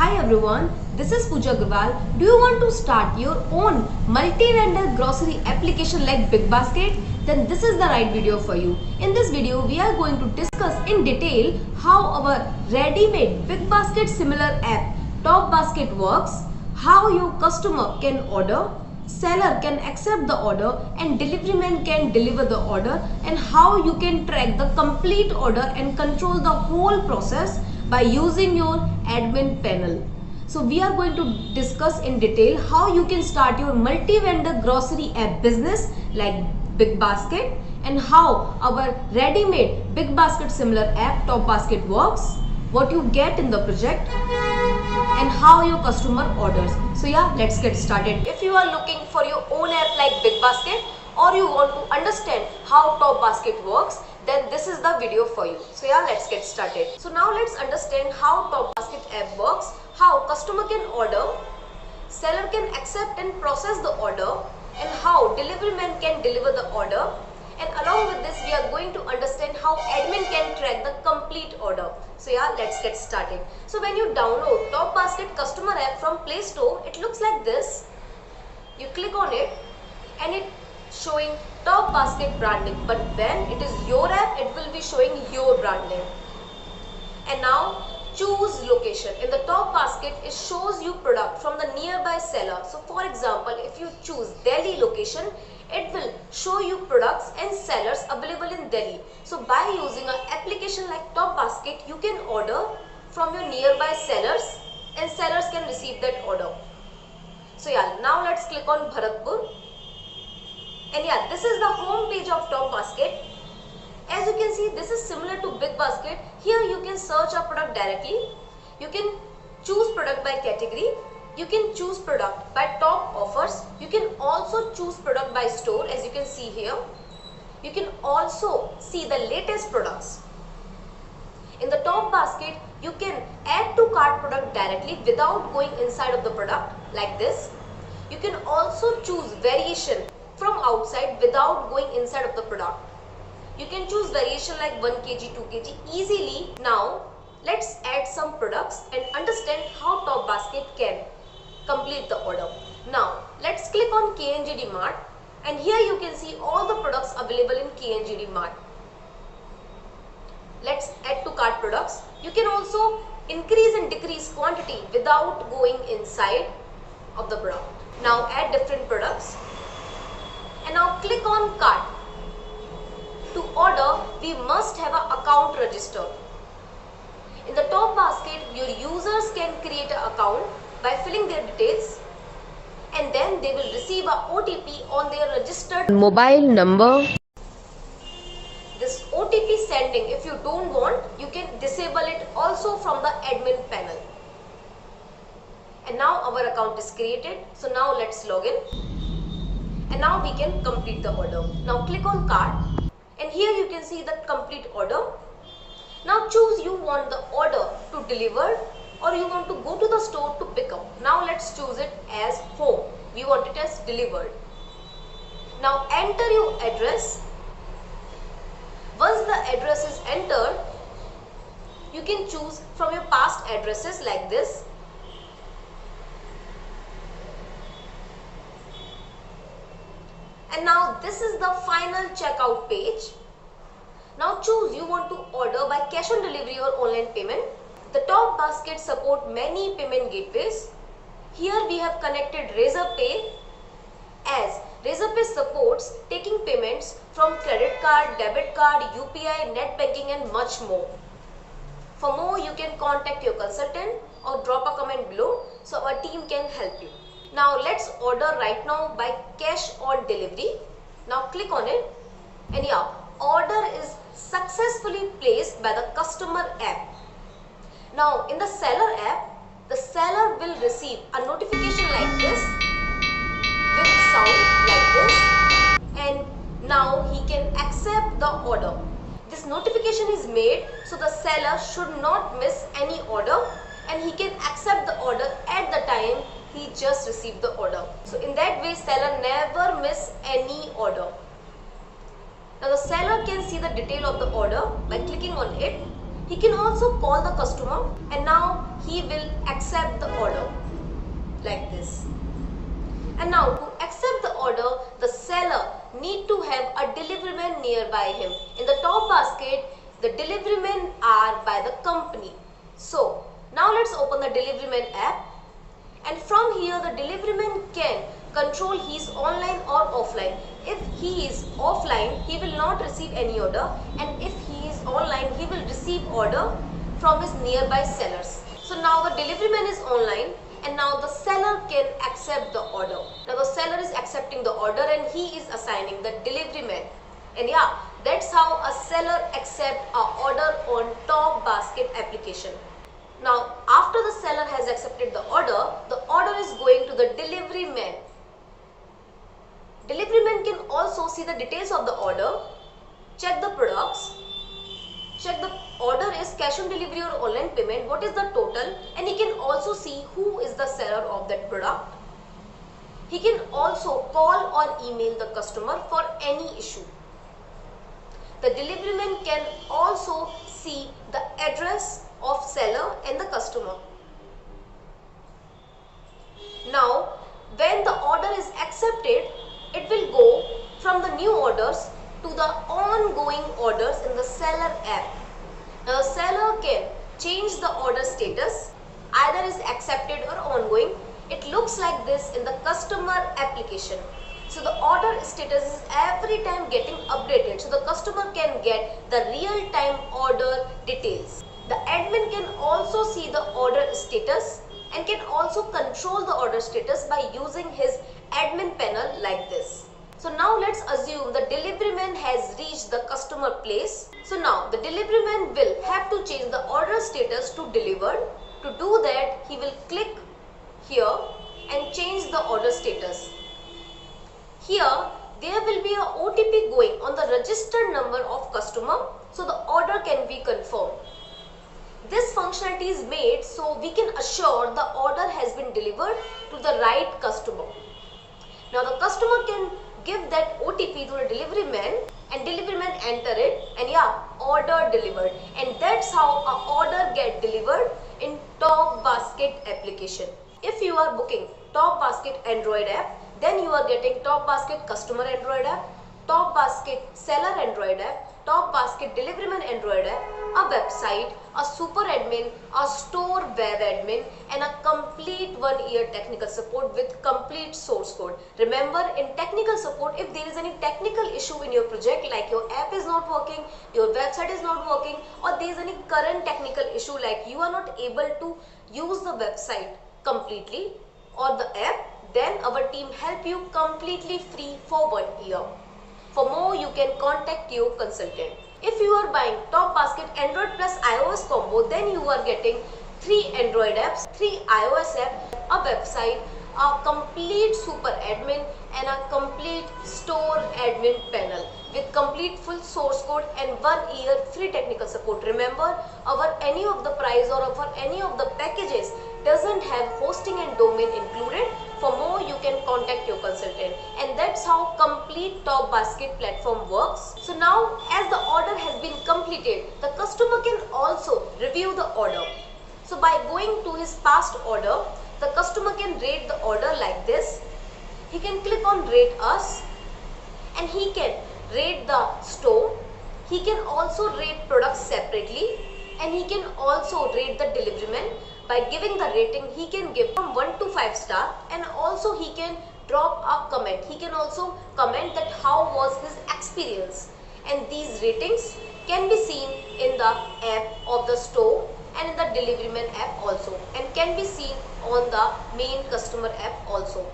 Hi everyone, this is Pooja Agrawal. Do you want to start your own multi-vendor grocery application like BigBasket? Then this is the right video for you. In this video, we are going to discuss in detail how our ready-made BigBasket similar app TopBasket works, how your customer can order, seller can accept the order and delivery man can deliver the order, and how you can track the complete order and control the whole process by using your admin panel. So we are going to discuss in detail how you can start your multi-vendor grocery app business like BigBasket, and how our ready-made BigBasket similar app TopBasket works, what you get in the project, and how your customer orders. So yeah, let's get started. If you are looking for your own app like BigBasket, or you want to understand how TopBasket works, then this is the video for you. So yeah, let's get started. So now let's understand how TopBasket app works, how customer can order, seller can accept and process the order, and how delivery man can deliver the order. And along with this, we are going to understand how admin can track the complete order. So yeah, let's get started. So when you download TopBasket customer app from Play Store, it looks like this. You click on it and it showing TopBasket branding, but when it is your app, it will be showing your brand name. And now choose location. In the TopBasket, it shows you product from the nearby seller. So for example, if you choose Delhi location, it will show you products and sellers available in Delhi. So by using an application like TopBasket, you can order from your nearby sellers and sellers can receive that order. So yeah, now let's click on Bharatpur. And yeah, this is the home page of TopBasket. As you can see, this is similar to BigBasket. Here you can search a product directly. You can choose product by category. You can choose product by top offers. You can also choose product by store, as you can see here. You can also see the latest products. In the TopBasket, you can add to cart product directly without going inside of the product like this. You can also choose variation from outside without going inside of the product. You can choose variation like 1 kg, 2 kg easily. Now let's add some products and understand how TopBasket can complete the order. Now let's click on KNGD Mart, and here you can see all the products available in KNGD Mart. Let's add to cart products. You can also increase and decrease quantity without going inside of the product. Now add different products. And now click on cart. To order, we must have an account register. In the TopBasket, your users can create an account by filling their details, and then they will receive a OTP on their registered mobile number. This OTP sending, if you don't want, you can disable it also from the admin panel. And now our account is created. So now let's log in. And now we can complete the order. Now click on cart, and here you can see the complete order. Now choose you want the order to deliver or you want to go to the store to pick up. Now let's choose it as home. We want it as delivered. Now enter your address. Once the address is entered, you can choose from your past addresses like this. And now this is the final checkout page. Now choose you want to order by cash on delivery or online payment. The TopBasket support many payment gateways. Here we have connected Razorpay, as Razorpay supports taking payments from credit card, debit card, UPI, net banking and much more. For more, you can contact your consultant or drop a comment below so our team can help you. Now let's order right now by cash on delivery. Now click on it, and yeah, order is successfully placed by the customer app. Now in the seller app, the seller will receive a notification like this with sound like this, and now he can accept the order. This notification is made so the seller should not miss any order, and he can accept the order at the time he just received the order. So in that way, seller never miss any order. Now the seller can see the detail of the order by clicking on it. He can also call the customer and now he will accept the order like this. And now to accept the order, the seller need to have a delivery man nearby him. In the top basket, the delivery men are by the company. So now let's open the delivery man app, and from here the delivery man can control he is online or offline. If he is offline, he will not receive any order, and if he is online, he will receive order from his nearby sellers. So now the delivery man is online and now the seller can accept the order. Now the seller is accepting the order and he is assigning the delivery man. And yeah, that's how a seller accepts an order on Top Basket application. Now after the seller has accepted the order is going to the delivery man. Delivery man can also see the details of the order, check the products, check the order is cash on delivery or online payment, what is the total, and he can also see who is the seller of that product. He can also call or email the customer for any issue. The delivery man can also see the address of seller and the customer. Now when the order is accepted, it will go from the new orders to the ongoing orders in the seller app. Now the seller can change the order status, either is accepted or ongoing. It looks like this in the customer application. So the order status is every time getting updated, so the customer can get the real-time order details. The admin can also see the order status and can also control the order status by using his admin panel like this. So now let's assume the delivery man has reached the customer place. So now the delivery man will have to change the order status to delivered. To do that, he will click here and change the order status. Here there will be a OTP going on the registered number of customer, so the order can be confirmed. This functionality is made so we can assure the order has been delivered to the right customer. Now the customer can give that OTP to the delivery man and delivery man enter it, and yeah, order delivered. And that's how an order get delivered in Top Basket application. If you are booking Top Basket Android app, then you are getting Top Basket Customer Android app, Top Basket Seller Android app, Top Basket Delivery Man Android app, a website, a super admin, a store web admin, and a complete 1-year technical support with complete source code. Remember, in technical support, if there is any technical issue in your project, like your app is not working, your website is not working, or there is any current technical issue like you are not able to use the website completely or the app, then our team help you completely free for 1 year. For more, you can contact your consultant. If you are buying Top Basket Android plus iOS combo, then you are getting 3 Android apps, 3 iOS apps, a website, a complete super admin, and a complete store admin panel with complete full source code and 1 year free technical support. Remember, our any of the price or our any of the packages doesn't have hosting and domain included. For more, you can contact your consultant, and that's how complete Top Basket platform works. So now, as the order has been completed, the customer can also review the order. So by going to his past order, the customer can rate the order like this. He can click on rate us, and he can rate the store. He can also rate products separately, and he can also rate the delivery man. By giving the rating, he can give from 1 to 5 star, and also he can drop a comment. He can also comment that how was his experience, and these ratings can be seen in the app of the store and in the delivery man app also, and can be seen on the main customer app also.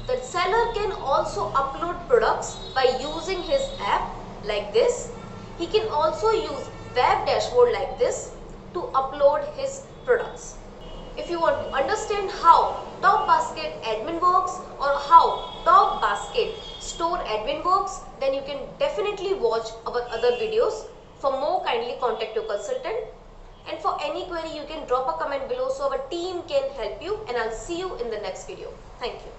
The seller can also upload products by using his app like this. He can also use web dashboard like this to upload his products. If you want to understand how Top Basket admin works or how Top Basket store admin works, then you can definitely watch our other videos. For more, kindly contact your consultant. And for any query, you can drop a comment below so our team can help you, and I'll see you in the next video. Thank you.